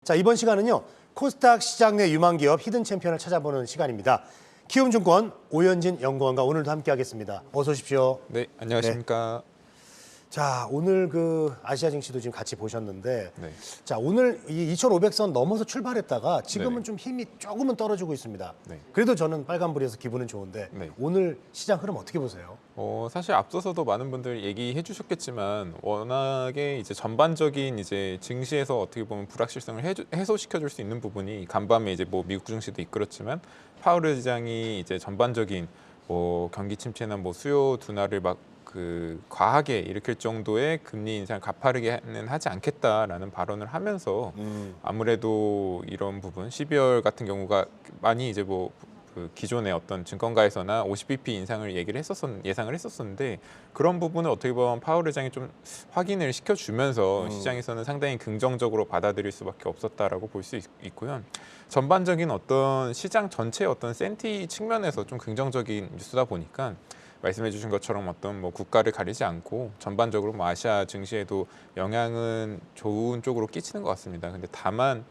자, 이번 시간은요. 코스닥 시장 내 유망 기업 히든 챔피언을 찾아보는 시간입니다. 키움증권 오연진 연구원과 오늘도 함께하겠습니다. 어서 오십시오. 네, 안녕하십니까. 자, 오늘 그 아시아 증시도 지금 같이 보셨는데, 네. 자, 오늘 이 2,500선 넘어서 출발했다가 지금은 네네. 좀 힘이 조금은 떨어지고 있습니다. 네. 그래도 저는 빨간불이어서 기분은 좋은데 네. 오늘 시장 흐름 어떻게 보세요? 사실 앞서서도 많은 분들이 얘기해 주셨겠지만 워낙에 이제 전반적인 이제 증시에서 어떻게 보면 불확실성을 해소시켜 줄 수 있는 부분이 간밤에 이제 뭐 미국 증시도 이끌었지만 파월 의장이 이제 전반적인 뭐 경기 침체나 뭐 수요 둔화를 막 과하게 일으킬 정도의 금리 인상을 가파르게는 하지 않겠다라는 발언을 하면서 아무래도 이런 부분 12월 같은 경우가 많이 이제 뭐 그 기존의 어떤 증권가에서나 50bp 인상을 예상을 했었는데 그런 부분을 어떻게 보면 파월 의장이 좀 확인을 시켜주면서 시장에서는 상당히 긍정적으로 받아들일 수밖에 없었다라고 볼 수 있고요. 전반적인 어떤 시장 전체의 어떤 센티 측면에서 좀 긍정적인 뉴스다 보니까 말씀해 주신 것처럼 어떤 뭐 국가를 가리지 않고 전반적으로 뭐 아시아 증시에도 영향은 좋은 쪽으로 끼치는 것 같습니다. 근데 다만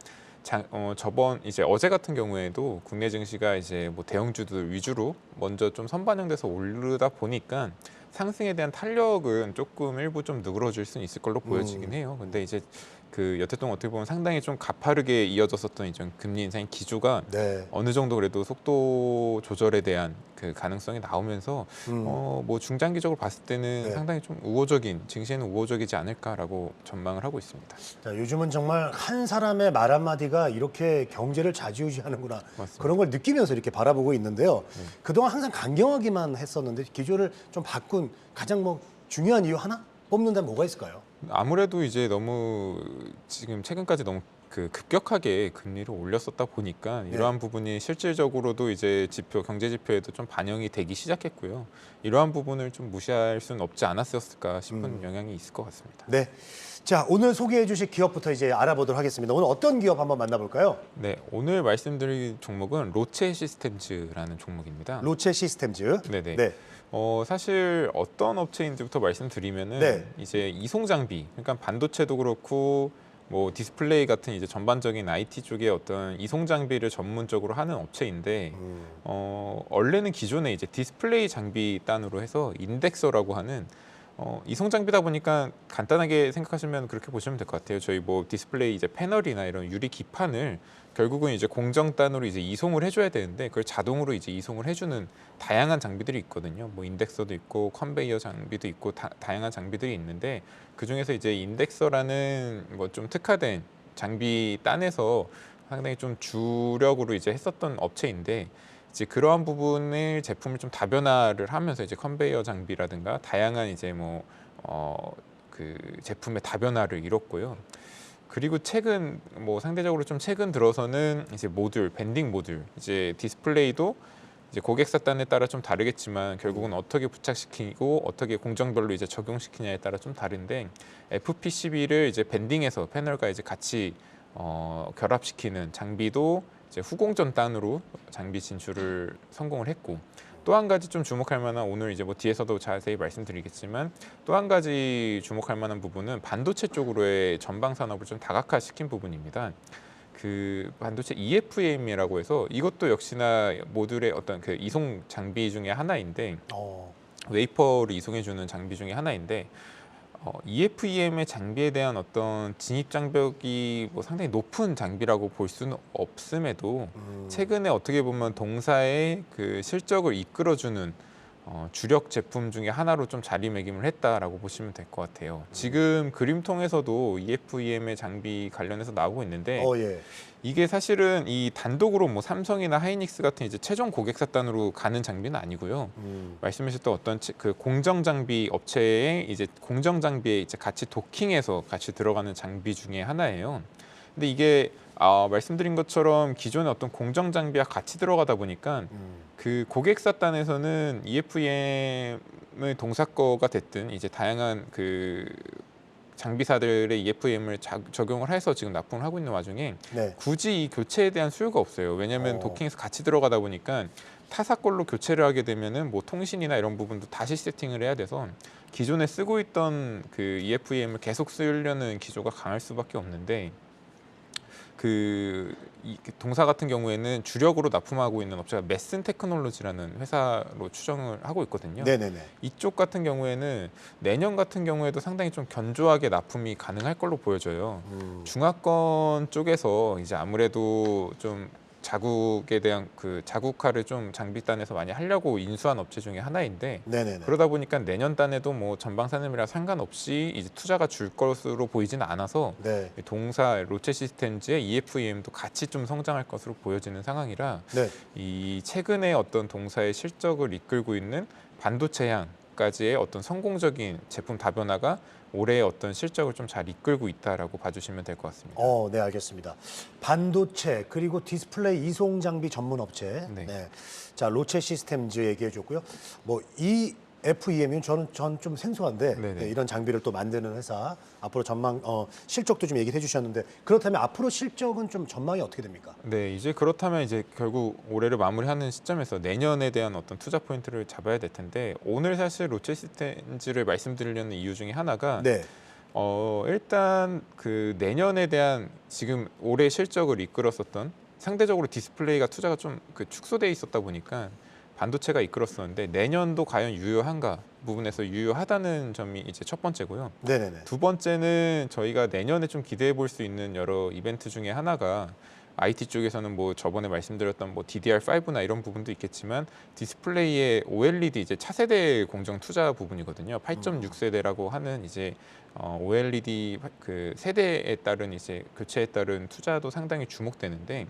저번 이제 어제 같은 경우에도 국내 증시가 이제 뭐 대형주들 위주로 먼저 좀 선반영돼서 오르다 보니까 상승에 대한 탄력은 조금 일부 좀 누그러질 수는 있을 걸로 보여지긴 해요. 근데 이제 그 여태 동안 어떻게 보면 상당히 좀 가파르게 이어졌었던 이전 금리 인상의 기조가 어느 정도 그래도 속도 조절에 대한 그 가능성이 나오면서 뭐 중장기적으로 봤을 때는 상당히 좀 우호적인 증시에는 우호적이지 않을까라고 전망을 하고 있습니다. 자, 요즘은 정말 한 사람의 말 한마디가 이렇게 경제를 좌지우지하는구나. 맞습니다. 그런 걸 느끼면서 이렇게 바라보고 있는데요. 그동안 항상 강경하기만 했었는데 기조를 좀 바꾼 가장 뭐 중요한 이유 하나 뽑는다면 뭐가 있을까요? 아무래도 이제 너무 지금 최근까지 너무 급격하게 금리를 올렸었다 보니까 이러한 부분이 실질적으로도 이제 경제 지표에도 좀 반영이 되기 시작했고요. 이러한 부분을 좀 무시할 수는 없지 않았을까 싶은 영향이 있을 것 같습니다. 네. 자, 오늘 소개해 주실 기업부터 이제 알아보도록 하겠습니다. 오늘 어떤 기업 한번 만나볼까요? 네, 오늘 말씀드릴 종목은 로체 시스템즈라는 종목입니다. 로체 시스템즈. 네네. 네. 사실 어떤 업체인지부터 말씀드리면은 이제 이송 장비, 그러니까 반도체도 그렇고 뭐 디스플레이 같은 이제 전반적인 IT 쪽의 어떤 이송 장비를 전문적으로 하는 업체인데 원래는 기존에 이제 디스플레이 장비 단으로 해서 인덱서라고 하는 이송 장비다 보니까 간단하게 생각하시면 그렇게 보시면 될 것 같아요. 저희 뭐 디스플레이 이제 패널이나 이런 유리 기판을 결국은 이제 공정단으로 이제 이송을 해줘야 되는데 그걸 자동으로 이제 이송을 해주는 다양한 장비들이 있거든요. 뭐 인덱서도 있고 컨베이어 장비도 있고 다양한 장비들이 있는데 그 중에서 이제 인덱서라는 뭐 좀 특화된 장비 단에서 상당히 좀 주력으로 이제 했었던 업체인데. 이제 그러한 부분을 제품을 좀 다변화를 하면서 이제 컨베이어 장비라든가 다양한 이제 그 제품의 다변화를 이뤘고요. 그리고 최근 뭐 상대적으로 좀 최근 들어서는 이제 밴딩 모듈, 이제 디스플레이도 이제 고객사 단에 따라 좀 다르겠지만 결국은 어떻게 부착시키고 어떻게 공정별로 이제 적용시키냐에 따라 좀 다른데 FPCB를 이제 밴딩해서 패널과 이제 같이 결합시키는 장비도 이제 후공정 단으로 장비 진출을 성공을 했고 또 한 가지 좀 주목할 만한 오늘 이제 뭐 뒤에서도 자세히 말씀드리겠지만 또 한 가지 주목할 만한 부분은 반도체 쪽으로의 전방 산업을 좀 다각화시킨 부분입니다. 그 반도체 EFM이라고 해서 이것도 역시나 모듈의 어떤 그 이송 장비 중에 하나인데 웨이퍼를 이송해주는 장비 중에 하나인데 EFEM의 장비에 대한 어떤 진입 장벽이 뭐 상당히 높은 장비라고 볼 수는 없음에도 최근에 어떻게 보면 동사의 그 실적을 이끌어주는 주력 제품 중에 하나로 좀 자리매김을 했다라고 보시면 될 것 같아요. 지금 그림통에서도 EFEM의 장비 관련해서 나오고 있는데 이게 사실은 이 단독으로 뭐 삼성이나 하이닉스 같은 이제 최종 고객사 단으로 가는 장비는 아니고요. 말씀하셨던 어떤 그 공정 장비 업체의 이제 공정 장비에 이제 같이 도킹해서 같이 들어가는 장비 중에 하나예요. 근데 이게 말씀드린 것처럼 기존의 어떤 공정 장비와 같이 들어가다 보니까 그 고객사 단에서는 EFEM의 동사거가 됐든 이제 다양한 그 장비사들의 EFM을 적용을 해서 지금 납품을 하고 있는 와중에 굳이 이 교체에 대한 수요가 없어요. 왜냐하면 도킹에서 같이 들어가다 보니까 타사 걸로 교체를 하게 되면은 뭐 통신이나 이런 부분도 다시 세팅을 해야 돼서 기존에 쓰고 있던 그 EFM을 계속 쓰려는 기조가 강할 수밖에 없는데 이 동사 같은 경우에는 주력으로 납품하고 있는 업체가 메슨 테크놀로지라는 회사로 추정을 하고 있거든요. 네네네. 이쪽 같은 경우에는 내년 같은 경우에도 상당히 좀 견조하게 납품이 가능할 걸로 보여져요. 중화권 쪽에서 이제 아무래도 좀 자국에 대한 그 자국화를 좀 장비단에서 많이 하려고 인수한 업체 중에 하나인데 네네네. 그러다 보니까 내년 단에도 뭐 전방산업이랑 상관없이 이제 투자가 줄 것으로 보이지는 않아서 네. 동사 로체 시스템즈의 EFEM도 같이 좀 성장할 것으로 보여지는 상황이라 네. 이 최근에 어떤 동사의 실적을 이끌고 있는 반도체 향까지의 어떤 성공적인 제품 다변화가 올해의 어떤 실적을 좀 잘 이끌고 있다라고 봐주시면 될 것 같습니다. 네, 알겠습니다. 반도체 그리고 디스플레이 이송 장비 전문 업체. 네. 네. 자, 로체 시스템즈 얘기해 줬고요. 뭐 이 FEM은 전 좀 생소한데 네네. 네, 이런 장비를 또 만드는 회사 앞으로 전망 실적도 좀 얘기해 주셨는데 그렇다면 앞으로 실적은 좀 전망이 어떻게 됩니까? 네, 이제 그렇다면 이제 결국 올해를 마무리하는 시점에서 내년에 대한 어떤 투자 포인트를 잡아야 될 텐데 오늘 사실 로체 시스템즈를 말씀드리려는 이유 중에 하나가 네. 일단 그 내년에 대한 지금 올해 실적을 이끌었었던 상대적으로 디스플레이가 투자가 좀 그 축소돼 있었다 보니까 반도체가 이끌었었는데 내년도 과연 유효한가 부분에서 유효하다는 점이 이제 첫 번째고요. 네네네. 두 번째는 저희가 내년에 좀 기대해 볼 수 있는 여러 이벤트 중에 하나가 IT 쪽에서는 뭐 저번에 말씀드렸던 뭐 DDR5나 이런 부분도 있겠지만 디스플레이의 OLED 이제 차세대 공정 투자 부분이거든요. 8.6세대라고 하는 이제 OLED 그 세대에 따른 이제 교체에 따른 투자도 상당히 주목되는데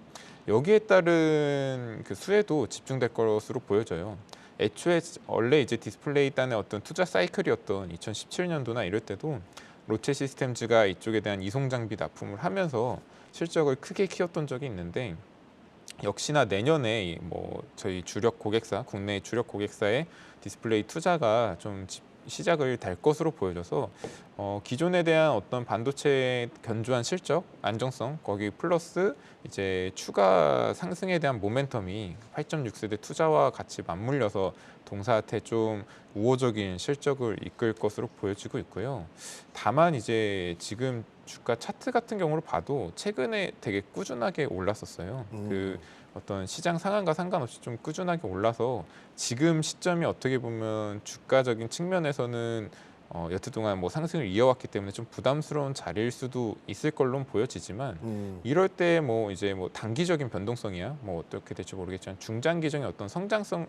여기에 따른 그 수혜도 집중될 것으로 보여져요. 애초에 원래 이제 디스플레이 단의 어떤 투자 사이클이었던 2017년도나 이럴 때도 로체 시스템즈가 이쪽에 대한 이송 장비 납품을 하면서 실적을 크게 키웠던 적이 있는데 역시나 내년에 뭐 저희 주력 고객사, 국내 주력 고객사의 디스플레이 투자가 좀 시작을 될 것으로 보여져서 기존에 대한 어떤 반도체의 견조한 실적, 안정성 거기 플러스 이제 추가 상승에 대한 모멘텀이 8.6세대 투자와 같이 맞물려서 동사한테 좀 우호적인 실적을 이끌 것으로 보여지고 있고요. 다만 이제 지금 주가 차트 같은 경우를 봐도 최근에 되게 꾸준하게 올랐었어요. 그 어떤 시장 상황과 상관없이 좀 꾸준하게 올라서 지금 시점이 어떻게 보면 주가적인 측면에서는 여태 동안 뭐 상승을 이어왔기 때문에 좀 부담스러운 자리일 수도 있을 걸로 보여지지만 이럴 때 뭐 이제 뭐 단기적인 변동성이야 뭐 어떻게 될지 모르겠지만 중장기적인 어떤 성장성을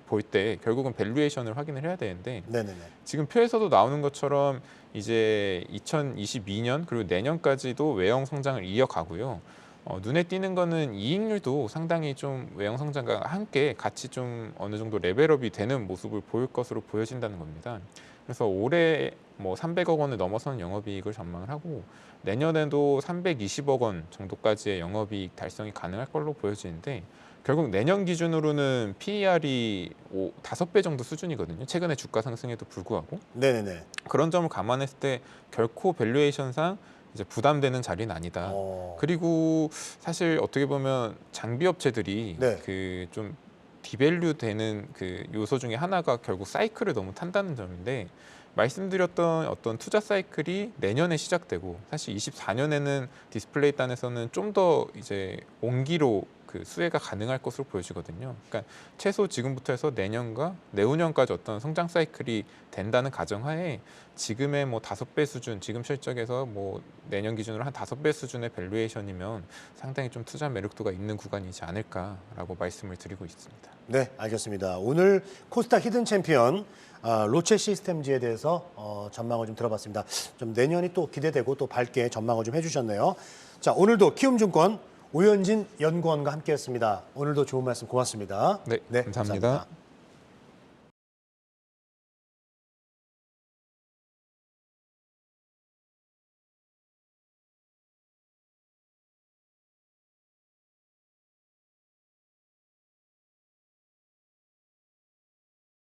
볼 때 결국은 밸류에이션을 확인을 해야 되는데 네네네. 지금 표에서도 나오는 것처럼 이제 2022년 그리고 내년까지도 외형 성장을 이어가고요. 눈에 띄는 거는 이익률도 상당히 좀 외형 성장과 함께 같이 좀 어느 정도 레벨업이 되는 모습을 보일 것으로 보여진다는 겁니다. 그래서 올해 뭐 300억 원을 넘어서는 영업이익을 전망을 하고 내년에도 320억 원 정도까지의 영업이익 달성이 가능할 걸로 보여지는데 결국 내년 기준으로는 PER이 5배 정도 수준이거든요. 최근에 주가 상승에도 불구하고 네네네. 그런 점을 감안했을 때 결코 밸류에이션상 이제 부담되는 자리는 아니다. 그리고 사실 어떻게 보면 장비 업체들이 네. 그 좀 디밸류 되는 그 요소 중에 하나가 결국 사이클을 너무 탄다는 점인데 말씀드렸던 어떤 투자 사이클이 내년에 시작되고 사실 24년에는 디스플레이 단에서는 좀 더 이제 온기로 그 수혜가 가능할 것으로 보여지거든요. 그러니까 최소 지금부터 해서 내년과 내후년까지 어떤 성장 사이클이 된다는 가정하에 지금의 뭐 5배 수준, 지금 실적에서 뭐 내년 기준으로 한 5배 수준의 밸류에이션이면 상당히 좀 투자 매력도가 있는 구간이지 않을까라고 말씀을 드리고 있습니다. 네, 알겠습니다. 오늘 코스닥 히든 챔피언 로체 시스템즈에 대해서 전망을 좀 들어봤습니다. 좀 내년이 또 기대되고 또 밝게 전망을 좀 해주셨네요. 자, 오늘도 키움증권 오연진 연구원과 함께했습니다. 오늘도 좋은 말씀 고맙습니다. 네, 감사합니다. 감사합니다.